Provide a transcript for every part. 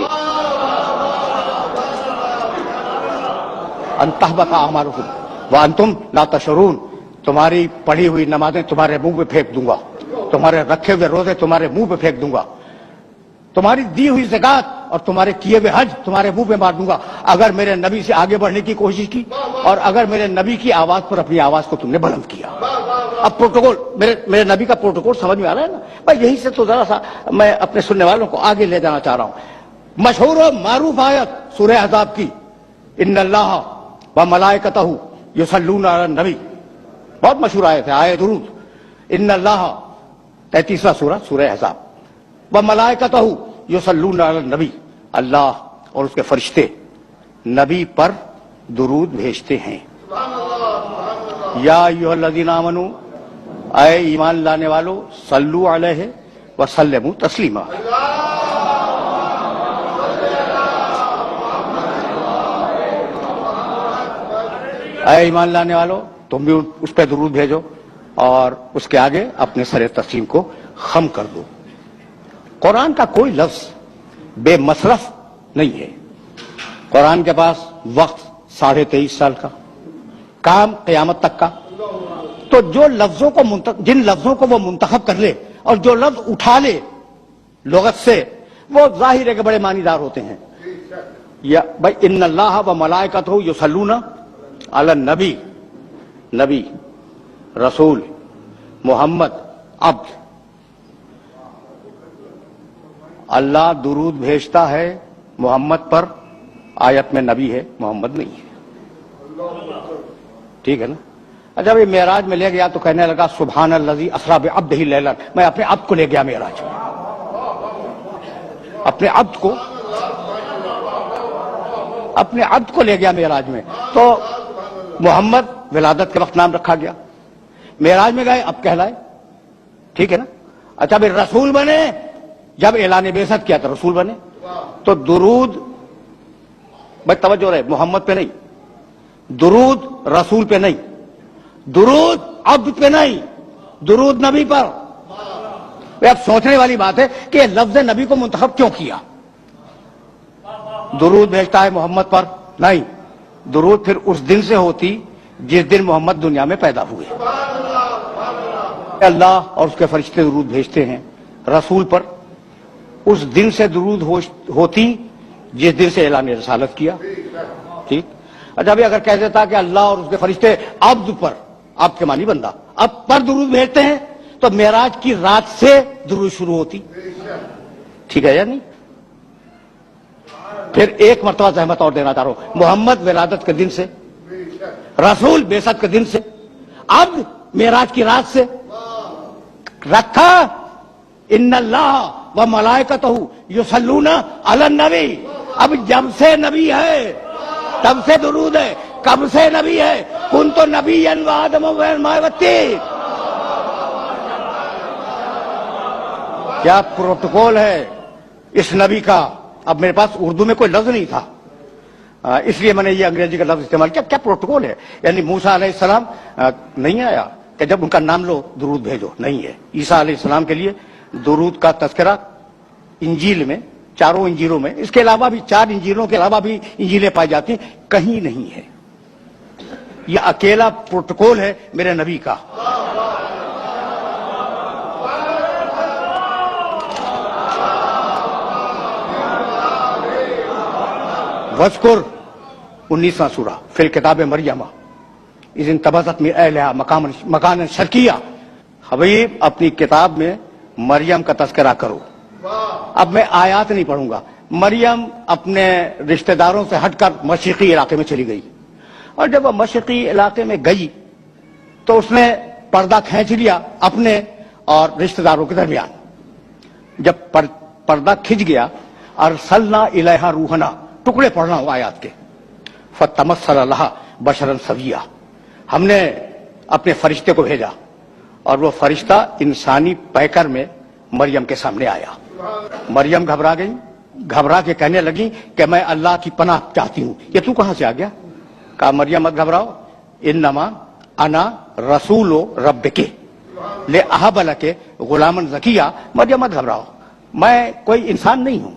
تھے ان تحبط اعمالکم وانتم لا تشعرون، تمہاری پڑھی ہوئی نمازیں تمہارے منہ پہ پھینک دوں گا، تمہارے رکھے ہوئے روزے تمہارے منہ پہ پھینک دوں گا، تمہاری دی ہوئی زکات اور تمہارے کیے ہوئے حج تمہارے منہ پہ مار دوں گا اگر میرے نبی سے آگے بڑھنے کی کوشش کی اور اگر میرے نبی کی آواز پر اپنی آواز کو تم نے بلند کیا۔ اب پروٹوکول میرے نبی کا پروٹوکول سمجھ میں آ رہا ہے نا بھائی؟ یہی سے تو ذرا سا میں اپنے سننے والوں کو آگے لے جانا چاہ رہا ہوں۔ مشہور و معروف آیت سورہ احزاب کی، ان اللہ و ملائکتہ یصلون علی النبی، بہت مشہور آیت ہے، آیت درود۔ ان اللہ 33واں سورہ احزاب، و ملائکتہ یصلون علی النبی، اللہ اور اس کے فرشتے نبی پر درود بھیجتے ہیں۔ یا ایھا الذین آمنوا، اے ایمان لانے والو، صلو علیہ وسلموا تسلیما، اے ایمان لانے والو تم بھی اس پہ درود بھیجو اور اس کے آگے اپنے سر تسلیم کو خم کر دو۔ قرآن کا کوئی لفظ بے مصرف نہیں ہے۔ قرآن کے پاس وقت 23.5 سال کا، کام قیامت تک کا، تو جو لفظوں کو جن لفظوں کو وہ منتخب کر لے اور جو لفظ اٹھا لے لغت سے، وہ ظاہر ہے کہ بڑے معنی دار ہوتے ہیں۔ یا بھائی ان اللہ و ملائکتہ یصلون علی النبی، نبی، رسول، محمد، عبد، اللہ درود بھیجتا ہے محمد پر، آیت میں نبی ہے، محمد نہیں ہے، ٹھیک ہے نا؟ اچھا بھی معراج میں لے گیا تو کہنے لگا سبحان الذی اسری بعبدہ لیلا، میں اپنے عبد کو لے گیا معراج میں، اپنے عبد کو لے گیا معراج میں، تو محمد ولادت کے وقت نام رکھا گیا، معراج میں گئے اب کہلائے، ٹھیک ہے نا؟ اچھا بھی رسول بنے، جب اعلان بعثت کیا تو رسول بنے، تو درود بھائی توجہ رہے، محمد پہ نہیں، درود رسول پہ نہیں، درود عبد پہ نہیں، درود نبی پر۔ اب سوچنے والی بات ہے کہ لفظ نبی کو منتخب کیوں کیا؟ درود بھیجتا ہے محمد پر، نہیں، درود پھر اس دن سے ہوتی جس دن محمد دنیا میں پیدا ہوئے۔ اللہ اور اس کے فرشتے درود بھیجتے ہیں رسول پر، اس دن سے درود ہوتی جس دن سے اعلان رسالت کیا، ٹھیک؟ اچھا بھی اگر کہہ دیتا کہ اللہ اور اس کے فرشتے عبد پر، عبد کے معنی بندہ، اب پر درود بھیجتے ہیں، تو معراج کی رات سے درود شروع ہوتی، ٹھیک ہے یا نہیں؟ پھر ایک مرتبہ زحمت اور دینا چاہ رہا ہوں، محمد ولادت کے دن سے، رسول بعثت کے دن سے، عبد معراج کی رات سے رکھا۔ ان اللہ و ملائکتہ یصلون علی النبی، اب جب سے نبی ہے تب سے درود ہے، کب سے نبی ہے؟ کنت نبیا وآدم والطین۔ کیا پروٹوکول ہے اس نبی کا؟ اب میرے پاس اردو میں کوئی لفظ نہیں تھا، اس لیے میں نے یہ انگریزی کا لفظ استعمال کیا۔ کیا پروٹوکول ہے؟ یعنی موسیٰ علیہ السلام نہیں آیا کہ جب ان کا نام لو درود بھیجو، نہیں ہے۔ عیسیٰ علیہ السلام کے لیے درود کا تذکرہ انجیل میں، چاروں انجیلوں میں، اس کے علاوہ بھی 4 انجیلوں کے علاوہ بھی انجیلیں پائی جاتی ہیں، کہیں نہیں ہے۔ یہ اکیلا پروٹوکول ہے میرے نبی کا۔ وذکر 19واں سورہ فی الکتاب مریم اذ انتبذت من اہلہا مکانا شرقیہ۔ حبیب اپنی کتاب میں مریم کا تذکرہ کرو۔ اب میں آیات نہیں پڑھوں گا۔ مریم اپنے رشتہ داروں سے ہٹ کر مشرقی علاقے میں چلی گئی، اور جب وہ مشرقی علاقے میں گئی تو اس نے پردہ کھینچ لیا اپنے اور رشتہ داروں کے درمیان۔ جب پردہ کھنچ گیا، ارسلنا الیہا روحنا، ٹکڑے پڑھنا ہوں آیات کے، فتمثل لہا بشرا سویا، ہم نے اپنے فرشتے کو بھیجا اور وہ فرشتہ انسانی پیکر میں مریم کے سامنے آیا۔ مریم گھبرا گئی، گھبرا کے کہنے لگی کہ میں اللہ کی پناہ چاہتی ہوں۔ یہ تو کہاں سے آ گیا؟ کہا مریم مت گھبراؤ، انما انا رسول ربک لأہب لک غلاما زکیہ۔ مریم مت گھبراؤ، میں کوئی انسان نہیں ہوں،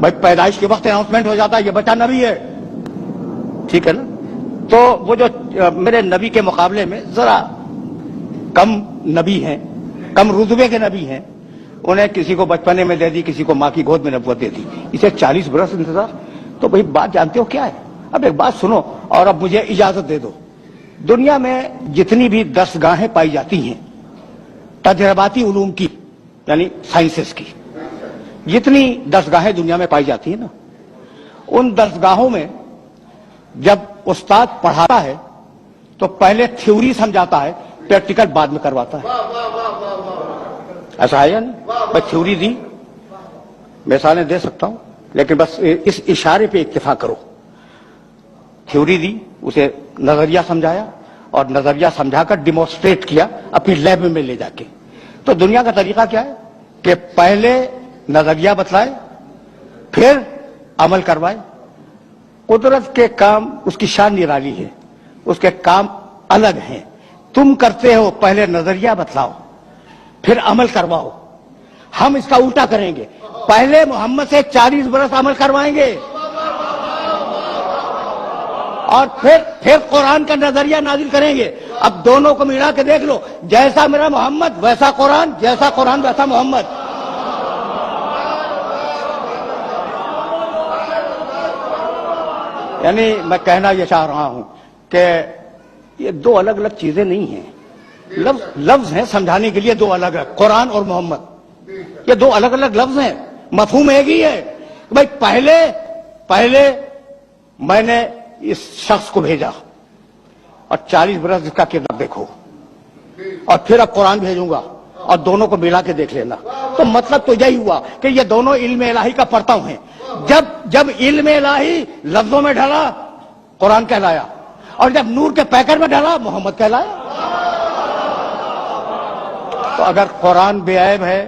بھائی پیدائش کے وقت اناؤنسمنٹ ہو جاتا ہے یہ بچہ نبی ہے، ٹھیک ہے نا؟ تو وہ جو میرے نبی کے مقابلے میں ذرا کم نبی ہیں، کم رتبے کے نبی ہیں، انہیں کسی کو بچپنے میں دے دی، کسی کو ماں کی گود میں نبوت دے دی، اسے 40 برس انتظار۔ تو بھائی بات جانتے ہو کیا ہے؟ اب ایک بات سنو اور اب مجھے اجازت دے دو۔ دنیا میں جتنی بھی درسگاہیں پائی جاتی ہیں تجرباتی علوم کی، یعنی سائنسز کی، جتنی درسگاہیں دنیا میں پائی جاتی ہیں نا، ان درسگاہوں میں جب استاد پڑھاتا ہے تو پہلے تھیوری سمجھاتا ہے، پریکٹیکل بعد میں کرواتا ہے۔ ایسا ہے یا نہیں؟ میں تھیوری دی، مثالیں دے سکتا ہوں لیکن بس اس اشارے پہ اکتفا کرو۔ تھیوری دی، اسے نظریہ سمجھایا اور نظریہ سمجھا کر ڈیمونسٹریٹ کیا اپنی لیب میں لے جا کے۔ تو دنیا کا طریقہ کیا ہے کہ پہلے نظریہ بتلائے پھر عمل کروائے۔ قدرت کے کام اس کی شان نرالی ہے، اس کے کام الگ ہیں۔ تم کرتے ہو پہلے نظریہ بتلاؤ پھر عمل کرواؤ، ہم اس کا الٹا کریں گے، پہلے محمد سے 40 برس عمل کروائیں گے اور پھر قرآن کا نظریہ نازل کریں گے۔ اب دونوں کو ملا کے دیکھ لو، جیسا میرا محمد ویسا قرآن، جیسا قرآن ویسا محمد۔ یعنی میں کہنا یہ چاہ رہا ہوں کہ یہ دو الگ الگ چیزیں نہیں ہیں، لفظ ہیں سمجھانے کے لیے دو الگ الگ، قرآن اور محمد یہ دو الگ الگ لفظ ہیں، مفہوم ایک ہی ہے۔ بھائی پہلے میں نے اس شخص کو بھیجا اور 40 برس اس کا کردار دیکھو، اور پھر اب قرآن بھیجوں گا اور دونوں کو ملا کے دیکھ لینا۔ تو مطلب تو یہی ہوا کہ یہ دونوں علم الہی کا پرتو ہیں۔ جب علم الہی لفظوں میں ڈھلا قرآن کہلایا، اور جب نور کے پیکر میں ڈھلا محمد کہلایا۔ تو اگر قرآن بے عیب ہے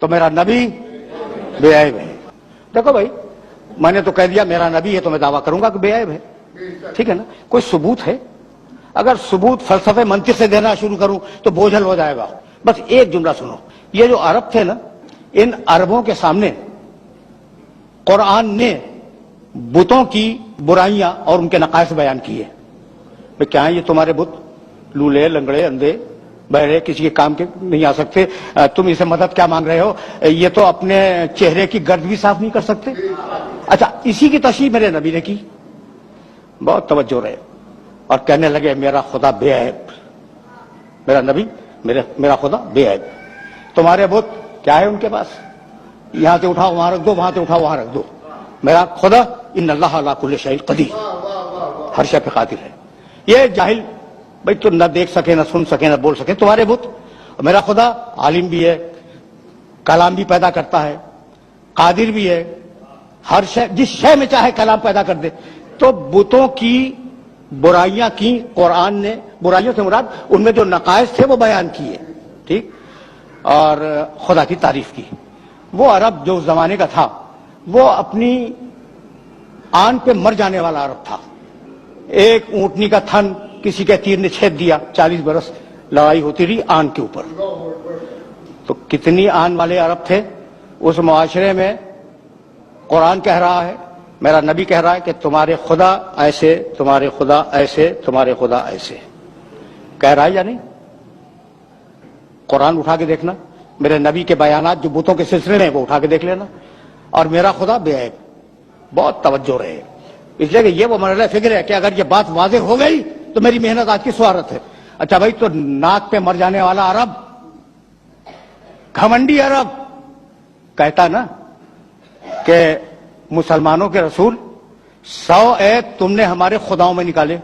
تو میرا نبی بے عیب ہے۔ دیکھو بھائی، میں نے تو کہہ دیا میرا نبی ہے تو میں دعویٰ کروں گا کہ بے عیب ہے، ٹھیک ہے نا؟ کوئی ثبوت ہے؟ اگر ثبوت فلسفے منطق سے دینا شروع کروں تو بوجھل ہو جائے گا۔ بس ایک جملہ سنو، یہ جو عرب تھے نا، ان عربوں کے سامنے قرآن نے بتوں کی برائیاں اور ان کے نقائص بیان کیے۔ بھئی کیا ہیں یہ تمہارے بت؟ لولے، لنگڑے، اندھے، بہرے، کسی کے کام کے نہیں آ سکتے، تم اسے مدد کیا مانگ رہے ہو؟ یہ تو اپنے چہرے کی گرد بھی صاف نہیں کر سکتے۔ اچھا، اسی کی تشریح میرے نبی نے کی، بہت توجہ رہے، اور کہنے لگے میرا خدا بے عیب، میرا نبی میرا خدا بے عیب۔ تمہارے بت کیا ہے ان کے پاس؟ یہاں سے اٹھاؤ وہاں رکھ دو، وہاں سے اٹھاؤ وہاں رکھ دو۔ میرا خدا ان اللہ علی کل شیء قدیر، ہر شے پہ قادر ہے۔ یہ جاہل بھائی تو نہ دیکھ سکے، نہ سن سکے، نہ بول سکے تمہارے بت۔ میرا خدا عالم بھی ہے، کلام بھی پیدا کرتا ہے، قادر بھی ہے، ہر شے جس شے میں چاہے کلام پیدا کر دے۔ تو بتوں کی برائیاں کی قرآن نے، برائیوں سے مراد ان میں جو نقائص تھے وہ بیان کیے، ٹھیک، اور خدا کی تعریف کی۔ وہ عرب جو اس زمانے کا تھا وہ اپنی آن پہ مر جانے والا عرب تھا۔ ایک اونٹنی کا تھن کسی کے تیر نے چھید دیا، 40 برس لڑائی ہوتی رہی آن کے اوپر۔ تو کتنی آن والے عرب تھے اس معاشرے میں۔ قرآن کہہ رہا ہے، میرا نبی کہہ رہا ہے کہ تمہارے خدا ایسے، تمہارے خدا ایسے، تمہارے خدا ایسے، کہہ رہا ہے یا نہیں؟ قرآن اٹھا کے دیکھنا، میرے نبی کے بیانات جو بتوں کے سلسلے میں وہ اٹھا کے دیکھ لینا، اور میرا خدا بے عیب۔ بہت توجہ رہے، اس لیے کہ یہ وہ مرحلہ فکر ہے کہ اگر یہ بات واضح ہو گئی تو میری محنت آج کی سوارت ہے۔ اچھا بھائی، تو ناک پہ مر جانے والا عرب، گھمنڈی عرب، کہتا نا کہ مسلمانوں کے رسول 100 عیب تم نے ہمارے خداؤں میں نکالے،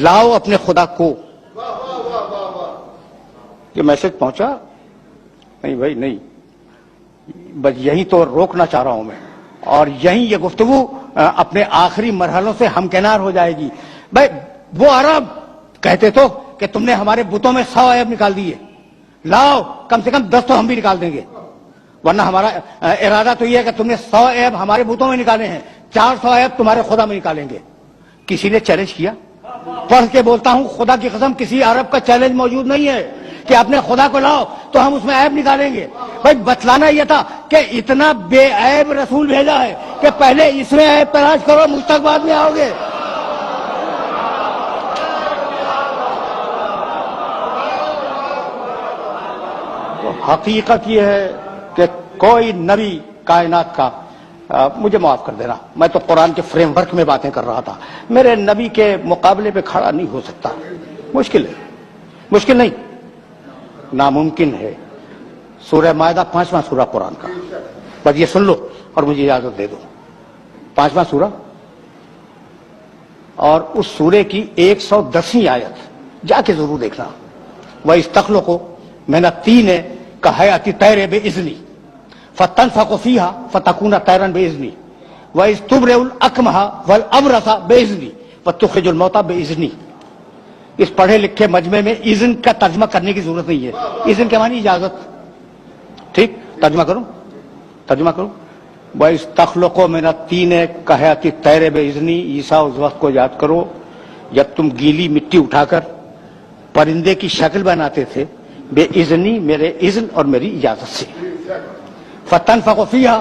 لاؤ اپنے خدا کو۔ یہ میسج پہنچا؟ نہیں بھائی نہیں، بس یہی تو روکنا چاہ رہا ہوں میں، اور یہی یہ گفتگو اپنے آخری مرحلوں سے ہمکنار ہو جائے گی۔ بھائی وہ عرب کہتے تو کہ تم نے ہمارے بتوں میں 100 عیب نکال دیے، لاؤ کم سے کم 10 تو ہم بھی نکال دیں گے، ورنہ ہمارا ارادہ تو یہ ہے کہ تم نے 100 عیب ہمارے بتوں میں نکالے ہیں، 400 عیب تمہارے خدا میں نکالیں گے۔ کسی نے چیلنج کیا؟ پڑھ کے بولتا ہوں خدا کی قسم، کسی عرب کا چیلنج موجود نہیں ہے کہ اپنے خدا کو لاؤ تو ہم اس میں عیب نکالیں گے. بھائی بتلانا یہ تھا کہ اتنا بے عیب رسول بھیجا ہے کہ پہلے اس میں عیب تلاش کرو، مجھ تک بعد میں آؤ گے. تو حقیقت یہ ہے کہ کوئی نبی کائنات کا مجھے معاف کر دینا، میں تو قرآن کے فریم ورک میں باتیں کر رہا تھا، میرے نبی کے مقابلے پہ کھڑا نہیں ہو سکتا. مشکل ہے، مشکل نہیں، ناممکن ہے. سورہ مائدہ 5واں سورہ قرآن کا، بس یہ سن لو اور مجھے اجازت دے دو. 5واں سورہ اور اس سورے کی 110ویں آیت جا کے ضرور دیکھنا. وَإِسْتَخْلُقُ مِنَ الطِّينِ كَهَيْئَةِ الطَّيْرِ بِإِذْنِي فَتَنْفَخُ فِيهَا فَتَكُونُ طَيْرًا بِإِذْنِي وَإِذْ تُبْرِئُ الْأَكْمَحَ وَالْأَبْرَصَ بِإِذْنِي وَتُخْرِجُ الْمَوْتَى بِإِذْنِي. اس پڑھے لکھے مجمع میں اذن کا ترجمہ کرنے کی ضرورت نہیں ہے. اذن کے معنی اجازت. ٹھیک، ترجمہ کروں. وَإِسْتَخْلُقُ مِنَ الطِّينِ كَهَيْئَةِ الطَّيْرِ بِإِذْنِي. عیسیٰ اس وقت کو یاد کرو جب تم گیلی مٹی اٹھا کر پرندے کی شکل بناتے تھے، بے اذنی، میرے اذن اور میری اجازت سے. فَتَنْفَخُ فِيهَا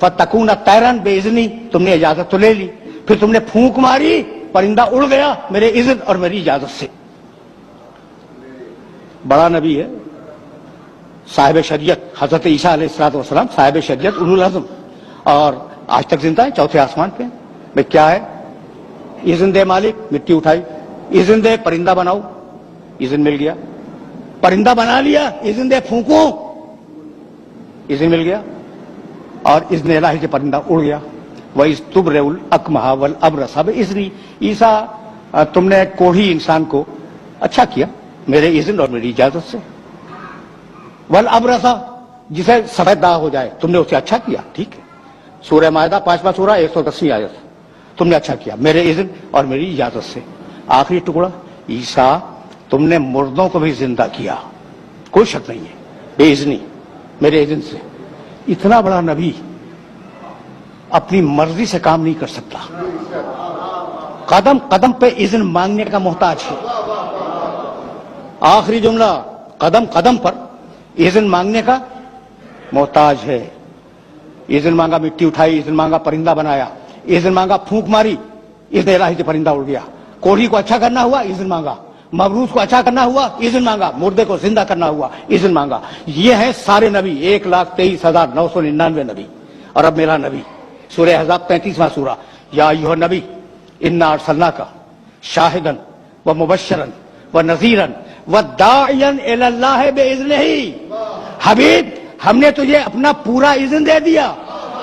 فَتَكُونَ طَيْرًا بِإِذْنِي. تم نے اجازت تو لے لی، پھر تم نے پھونک ماری، پرندہ اڑ گیا میرے اذن اور میری اجازت سے. بڑا نبی ہے، صاحب شریعت، حضرت عیسیٰ علیہ السلام صاحب شریعت، اولو العزم، اور آج تک زندہ ہے، چوتھے آسمان پہ. میں کیا ہے؟ اذن دے مالک، مٹی اٹھائی، اذن دے پرندہ بناؤ، اذن مل گیا. پرندہ بنا لیا، اذن دے پھونکو، اذن مل گیا، اور اذن الہی سے پرندہ اڑ گیا. وَإِذْ تُبْرِئُ الْأَكْمَحَ وَالْأَبْرَصَ بِإِذْنِي. عیسیٰ تم نے کوڑھی انسان کو اچھا کیا میرے اذن اور میری اجازت سے. وَالْأَبْرَصَ جسے سفید داغ ہو جائے تم نے اسے اچھا کیا. ٹھیک ہے، سورہ مائدہ 5واں سورہ 110ویں آیت. تم نے اچھا کیا میرے اذن اور میری اجازت سے. آخری ٹکڑا، عیسیٰ تم نے مردوں کو بھی زندہ کیا، کوئی شک نہیں ہے، بے اذنی، میرے اذن سے. اتنا بڑا نبی اپنی مرضی سے کام نہیں کر سکتا، قدم قدم پہ اذن مانگنے کا محتاج ہے. آخری جملہ، قدم قدم پر اذن مانگنے کا محتاج ہے. اذن مانگا، مٹی اٹھائی، اذن مانگا، پرندہ بنایا، اذن مانگا، پھونک ماری، اذن الہی سے پرندہ اڑ گیا. کوڑھی کو اچھا کرنا ہوا، اذن مانگا. مبروس کو اچھا کرنا ہوا، اذن مانگا. مردے کو زندہ کرنا ہوا، اذن مانگا. یہ ہیں سارے نبی، 1,23,999 نبی. اور اب میرا نبی، سورہ احزاب 35واں سورہ. یا ایھا النبی انا ارسلناک شاہدا ومبشرا ونذیرا وداعیا الی اللہ باذنہ. حبیب ہم نے تجھے اپنا پورا اذن دے دیا،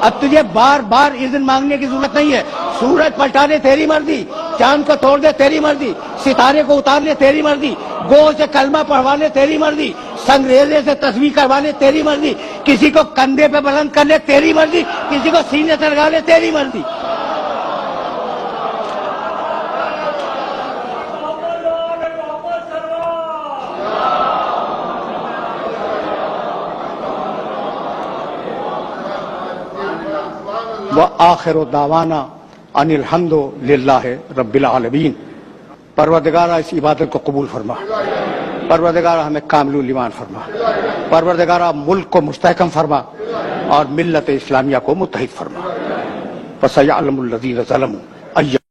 اب تجھے بار بار اذن مانگنے کی ضرورت نہیں ہے. سورج پلٹا دے تیری مرضی، چاند کو توڑ دے تیری مرضی، ستارے کو اتار لے تیری مرضی، گو سے کلمہ پڑھوا لے تیری مرضی، سنگریزے سے تسبیح کروا لے تیری مرضی، کسی کو کندھے پہ بلند کر لے تیری مرضی، کسی کو سینے سے لگا لے تیری مرضی. وآخر دعوانا ان الحمد للہ رب العالمین. پروردگارہ اس عبادت کو قبول فرما، پروردگارہ ہمیں کامل ایمان فرما، پروردگارہ ملک کو مستحکم فرما اور ملت اسلامیہ کو متحد فرما. فسیعلم الذین ظلموا